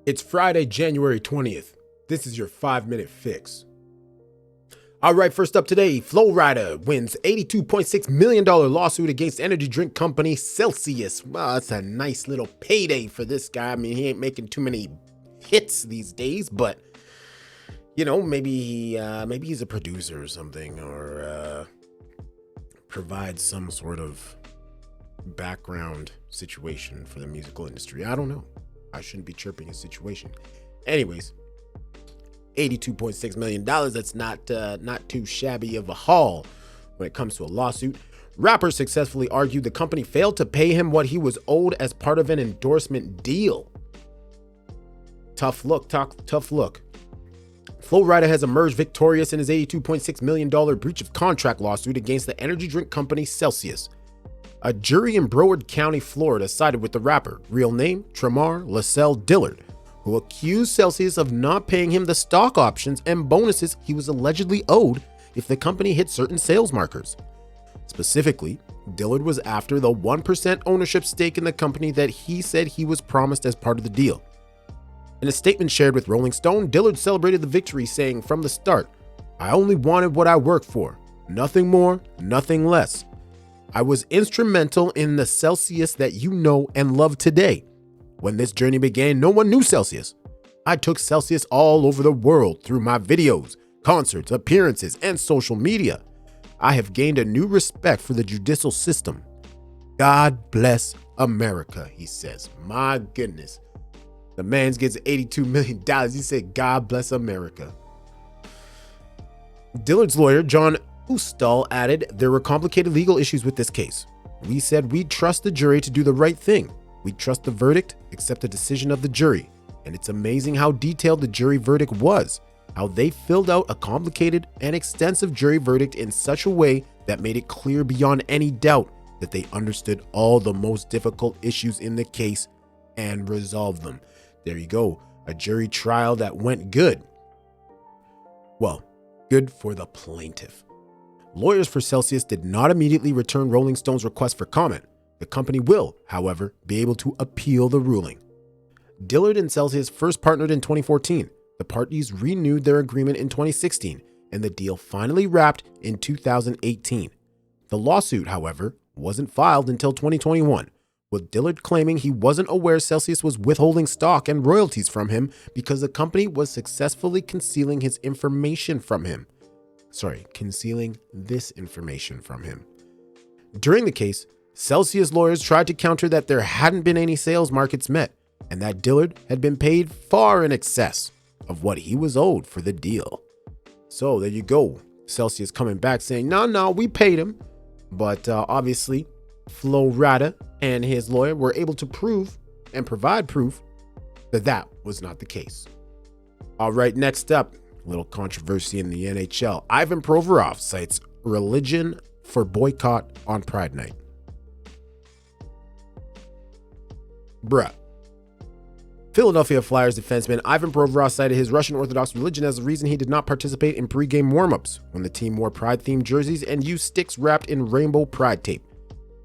It's Friday, January 20th. This is your 5-minute fix. All right, first up today, Flo-Rida wins $82.6 million lawsuit against energy drink company Celsius. Well, that's a nice little payday for this guy. I mean, he ain't making too many hits these days, but, you know, maybe he's a producer or something, or provides some sort of background situation for the musical industry. I don't know. I shouldn't be chirping his situation. Anyways, $82.6 million. That's not too shabby of a haul when it comes to a lawsuit. Rapper successfully argued the company failed to pay him what he was owed as part of an endorsement deal. Tough look. Flo-Rida has emerged victorious in his $82.6 million breach of contract lawsuit against the energy drink company Celsius. A jury in Broward County, Florida, sided with the rapper, real name Tremar Lascelle Dillard, who accused Celsius of not paying him the stock options and bonuses he was allegedly owed if the company hit certain sales markers. Specifically, Dillard was after the 1% ownership stake in the company that he said he was promised as part of the deal. In a statement shared with Rolling Stone, Dillard celebrated the victory, saying, "From the start, I only wanted what I worked for. Nothing more, nothing less. I was instrumental in the Celsius that you know and love today. When this journey began, no one knew Celsius. I took Celsius all over the world through my videos, concerts, appearances, and social media. I have gained a new respect for the judicial system. God bless America," he says. My goodness. The man gets $82 million. He said, "God bless America." Dillard's lawyer, John Ustal, added, "There were complicated legal issues with this case. We said we'd trust the jury to do the right thing. We trust the verdict, accept the decision of the jury. And it's amazing how detailed the jury verdict was, how they filled out a complicated and extensive jury verdict in such a way that made it clear beyond any doubt that they understood all the most difficult issues in the case and resolved them." There you go. A jury trial that went good. Well, good for the plaintiff. Lawyers for Celsius did not immediately return Rolling Stone's request for comment. The company will, however, be able to appeal the ruling. Dillard and Celsius first partnered in 2014. The parties renewed their agreement in 2016, and the deal finally wrapped in 2018. The lawsuit, however, wasn't filed until 2021, with Dillard claiming he wasn't aware Celsius was withholding stock and royalties from him because the company was successfully concealing this information from him. During the case, Celsius lawyers tried to counter that there hadn't been any sales markets met and that Dillard had been paid far in excess of what he was owed for the deal. So there you go. Celsius coming back saying, no, we paid him. But obviously, Flo-Rida and his lawyer were able to prove and provide proof that that was not the case. All right, next up, a little controversy in the NHL. Ivan Provorov cites religion for boycott on Pride Night. Bruh. Philadelphia Flyers defenseman Ivan Provorov cited his Russian Orthodox religion as the reason he did not participate in pregame warmups when the team wore Pride-themed jerseys and used sticks wrapped in rainbow Pride tape.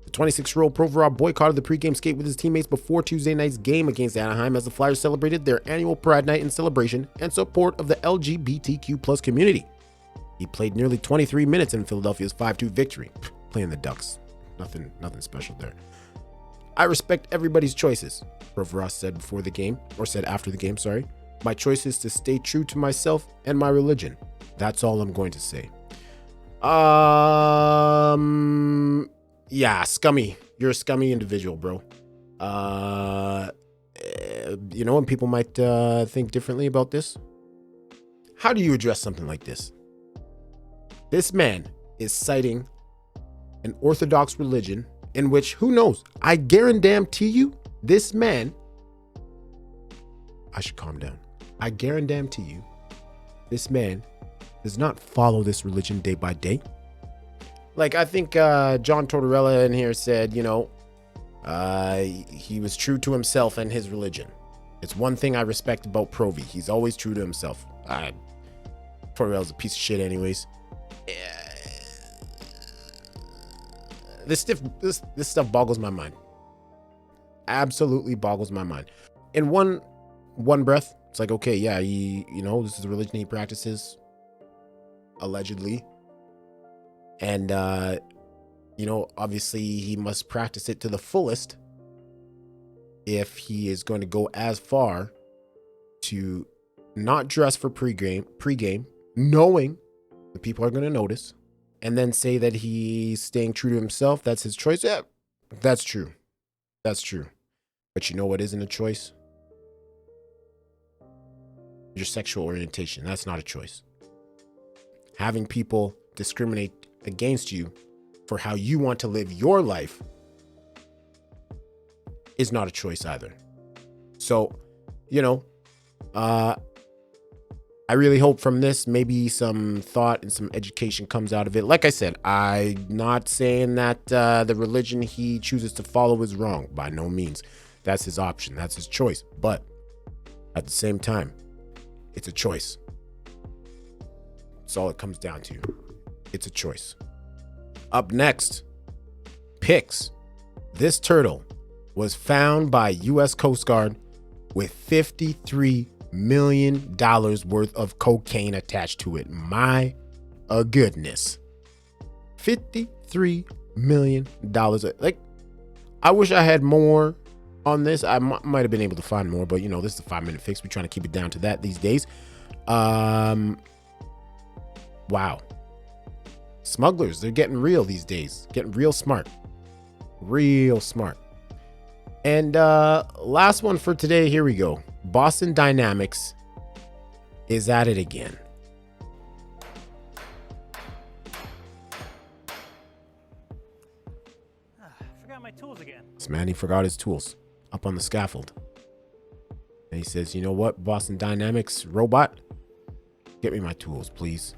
The 26-year-old Provorov boycotted the pregame skate with his teammates before Tuesday night's game against Anaheim as the Flyers celebrated their annual Pride Night in celebration and support of the LGBTQ+ community. He played nearly 23 minutes in Philadelphia's 5-2 victory, playing the Ducks. Nothing special there. "I respect everybody's choices," Provorov said after the game. "My choice is to stay true to myself and my religion. That's all I'm going to say." Yeah, scummy. You're a scummy individual, bro. And people might think differently about this. How do you address something like this? This man is citing an Orthodox religion in which, who knows, I guarantee you, this man, I should calm down. I guarantee you, this man does not follow this religion day by day. Like, I think John Tortorella in here said, he was true to himself and his religion. It's one thing I respect about Provi. He's always true to himself. Tortorella's a piece of shit anyways. This stuff boggles my mind. Absolutely boggles my mind. In one one breath, it's like, okay, yeah, this is the religion he practices, allegedly. And, obviously he must practice it to the fullest if he is going to go as far to not dress for pregame, knowing the people are going to notice, and then say that he's staying true to himself. That's his choice. Yeah, that's true. That's true. But you know what isn't a choice? Your sexual orientation. That's not a choice. Having people discriminate against you for how you want to live your life is not a choice either. So, I really hope from this, maybe some thought and some education comes out of it. Like I said, I'm not saying that the religion he chooses to follow is wrong. By no means. That's his option. That's his choice. But at the same time, it's a choice. That's all it comes down to. It's a choice. Up next, pics. This turtle was found by U.S. Coast Guard with $53 million worth of cocaine attached to it. My goodness. $53 million. Like, I wish I had more on this. I might have been able to find more, but this is a 5-minute fix. We're trying to keep it down to that these days. Wow. Smugglers, they're getting real these days. Getting real smart. Real smart. And last one for today. Here we go. Boston Dynamics is at it again. I forgot my tools again. This man, he forgot his tools up on the scaffold. And he says, you know what, Boston Dynamics robot, get me my tools, please.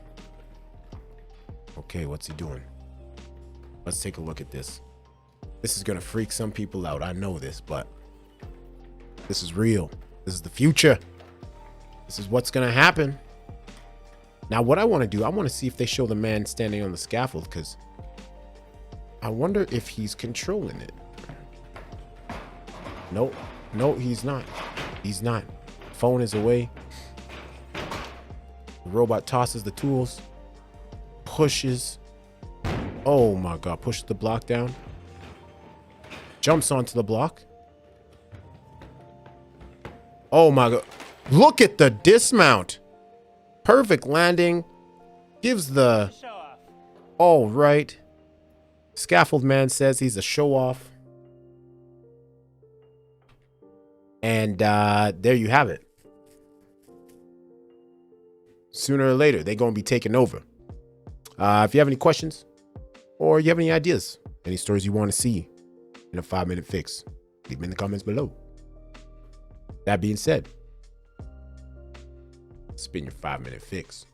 Okay, what's he doing? Let's take a look at this. This is going to freak some people out. I know this, but this is real. This is the future. This is what's going to happen. Now, what I want to do, I want to see if they show the man standing on the scaffold, because I wonder if he's controlling it. Nope. No, he's not. He's not. Phone is away. The robot tosses the tools. Pushes. Oh my God. Pushes the block down. Jumps onto the block. Oh my God. Look at the dismount. Perfect landing. Gives the... Show off. All right. Scaffold man says he's a show off. And there you have it. Sooner or later, they're going to be taken over. If you have any questions or you have any ideas, any stories you want to see in a 5-minute fix, leave them in the comments below. That being said, it's been your 5-minute fix.